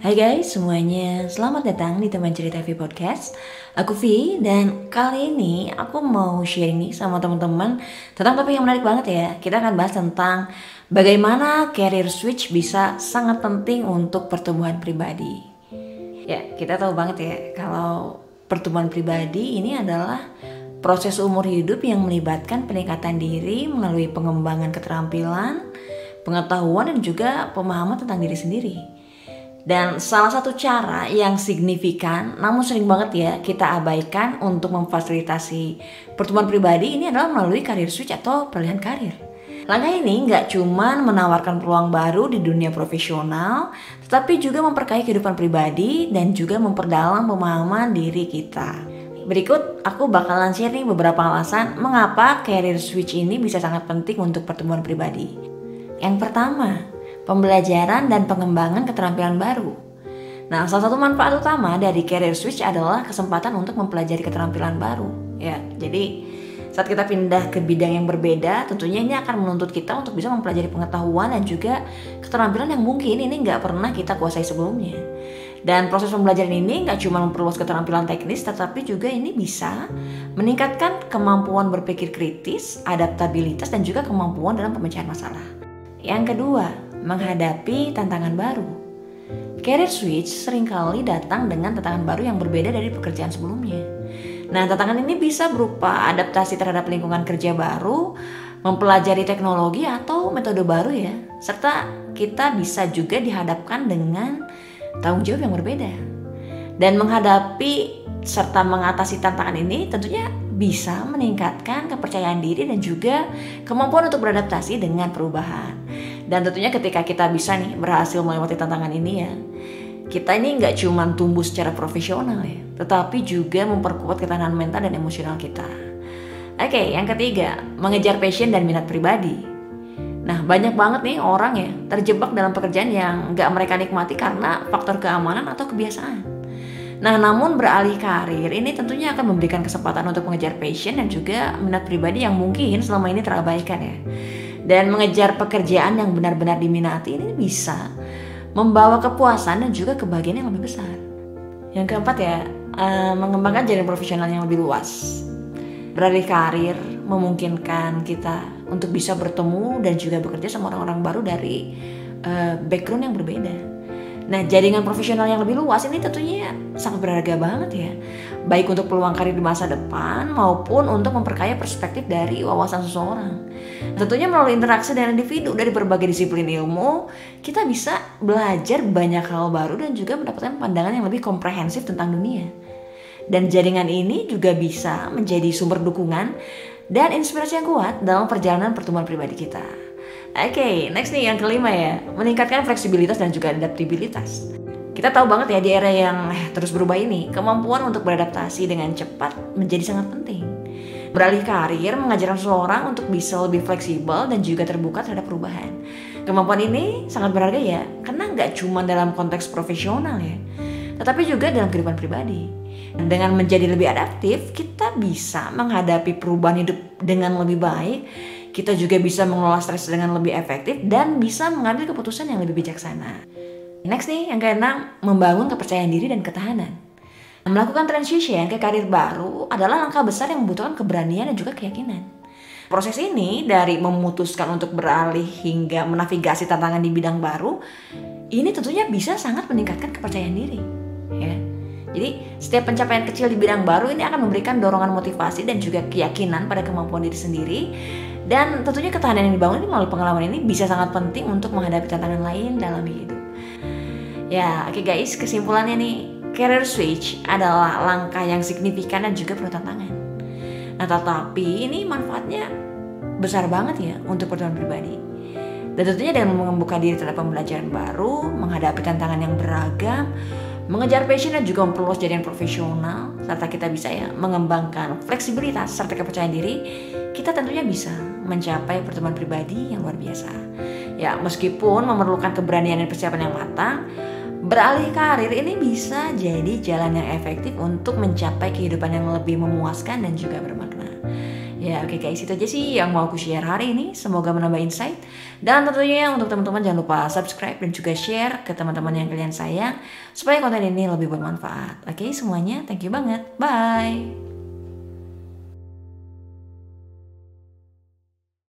Hai guys semuanya, selamat datang di Teman Cerita V Podcast. Aku V dan kali ini aku mau sharing nih sama teman-teman tentang topik yang menarik banget ya. Kita akan bahas tentang bagaimana career switch bisa sangat penting untuk pertumbuhan pribadi. Ya, kita tahu banget ya kalau pertumbuhan pribadi ini adalah proses umur hidup yang melibatkan peningkatan diri melalui pengembangan keterampilan, pengetahuan dan juga pemahaman tentang diri sendiri. Dan salah satu cara yang signifikan namun sering banget ya kita abaikan untuk memfasilitasi pertumbuhan pribadi ini adalah melalui career switch atau pilihan karir. Langkah ini nggak cuma menawarkan peluang baru di dunia profesional, tetapi juga memperkaya kehidupan pribadi dan juga memperdalam pemahaman diri kita. Berikut aku bakalan share nih beberapa alasan mengapa career switch ini bisa sangat penting untuk pertumbuhan pribadi. Yang pertama, pembelajaran dan pengembangan keterampilan baru. Nah, salah satu manfaat utama dari career switch adalah kesempatan untuk mempelajari keterampilan baru. Ya, jadi saat kita pindah ke bidang yang berbeda, tentunya ini akan menuntut kita untuk bisa mempelajari pengetahuan dan juga keterampilan yang mungkin ini nggak pernah kita kuasai sebelumnya. Dan proses pembelajaran ini nggak cuma memperluas keterampilan teknis, tetapi juga ini bisa meningkatkan kemampuan berpikir kritis, adaptabilitas, dan juga kemampuan dalam pemecahan masalah. Yang kedua, menghadapi tantangan baru. Career switch seringkali datang dengan tantangan baru yang berbeda dari pekerjaan sebelumnya. Nah, tantangan ini bisa berupa adaptasi terhadap lingkungan kerja baru, mempelajari teknologi atau metode baru ya, serta kita bisa juga dihadapkan dengan tanggung jawab yang berbeda. Dan menghadapi serta mengatasi tantangan ini tentunya bisa meningkatkan kepercayaan diri dan juga kemampuan untuk beradaptasi dengan perubahan. Dan tentunya ketika kita bisa nih berhasil melewati tantangan ini ya, kita ini nggak cuma tumbuh secara profesional ya, tetapi juga memperkuat ketahanan mental dan emosional kita. Oke, yang ketiga, mengejar passion dan minat pribadi. Nah, banyak banget nih orang ya terjebak dalam pekerjaan yang nggak mereka nikmati karena faktor keamanan atau kebiasaan. Nah, namun beralih karir ini tentunya akan memberikan kesempatan untuk mengejar passion dan juga minat pribadi yang mungkin selama ini terabaikan ya. Dan mengejar pekerjaan yang benar-benar diminati ini bisa membawa kepuasan dan juga kebahagiaan yang lebih besar. Yang keempat ya, mengembangkan jaringan profesional yang lebih luas. Beralih karir memungkinkan kita untuk bisa bertemu dan juga bekerja sama orang-orang baru dari background yang berbeda. Nah, jaringan profesional yang lebih luas ini tentunya sangat berharga banget ya. Baik untuk peluang karir di masa depan maupun untuk memperkaya perspektif dari wawasan seseorang. Tentunya melalui interaksi dengan individu dari berbagai disiplin ilmu, kita bisa belajar banyak hal baru dan juga mendapatkan pandangan yang lebih komprehensif tentang dunia. Dan jaringan ini juga bisa menjadi sumber dukungan dan inspirasi yang kuat dalam perjalanan pertumbuhan pribadi kita. Oke, next nih yang kelima ya, meningkatkan fleksibilitas dan juga adaptabilitas. Kita tahu banget ya di era yang terus berubah ini, kemampuan untuk beradaptasi dengan cepat menjadi sangat penting. Beralih karir mengajarkan seseorang untuk bisa lebih fleksibel dan juga terbuka terhadap perubahan. Kemampuan ini sangat berharga ya, karena nggak cuma dalam konteks profesional ya, tetapi juga dalam kehidupan pribadi. Dengan menjadi lebih adaptif, kita bisa menghadapi perubahan hidup dengan lebih baik. Kita juga bisa mengelola stres dengan lebih efektif dan bisa mengambil keputusan yang lebih bijaksana. Next nih, yang keenam, membangun kepercayaan diri dan ketahanan. Melakukan transition ke karir baru adalah langkah besar yang membutuhkan keberanian dan juga keyakinan. Proses ini dari memutuskan untuk beralih hingga menavigasi tantangan di bidang baru, ini tentunya bisa sangat meningkatkan kepercayaan diri. Ya. Jadi setiap pencapaian kecil di bidang baru ini akan memberikan dorongan motivasi dan juga keyakinan pada kemampuan diri sendiri. Dan tentunya ketahanan yang dibangun ini melalui pengalaman ini bisa sangat penting untuk menghadapi tantangan lain dalam hidup. Ya, oke guys, kesimpulannya nih, career switch adalah langkah yang signifikan dan juga penuh tantangan. Nah, tetapi ini manfaatnya besar banget ya untuk pertumbuhan pribadi. Dan tentunya dengan membuka diri terhadap pembelajaran baru, menghadapi tantangan yang beragam, mengejar passion dan juga memperluas jaringan profesional, serta kita bisa ya mengembangkan fleksibilitas serta kepercayaan diri, kita tentunya bisa mencapai pertumbuhan pribadi yang luar biasa. Ya, meskipun memerlukan keberanian dan persiapan yang matang, beralih karir ini bisa jadi jalan yang efektif untuk mencapai kehidupan yang lebih memuaskan dan juga bermakna. Ya oke guys, itu aja sih yang mau aku share hari ini. Semoga menambah insight. Dan tentunya untuk teman-teman jangan lupa subscribe dan juga share ke teman-teman yang kalian sayang supaya konten ini lebih bermanfaat. Oke semuanya, thank you banget. Bye.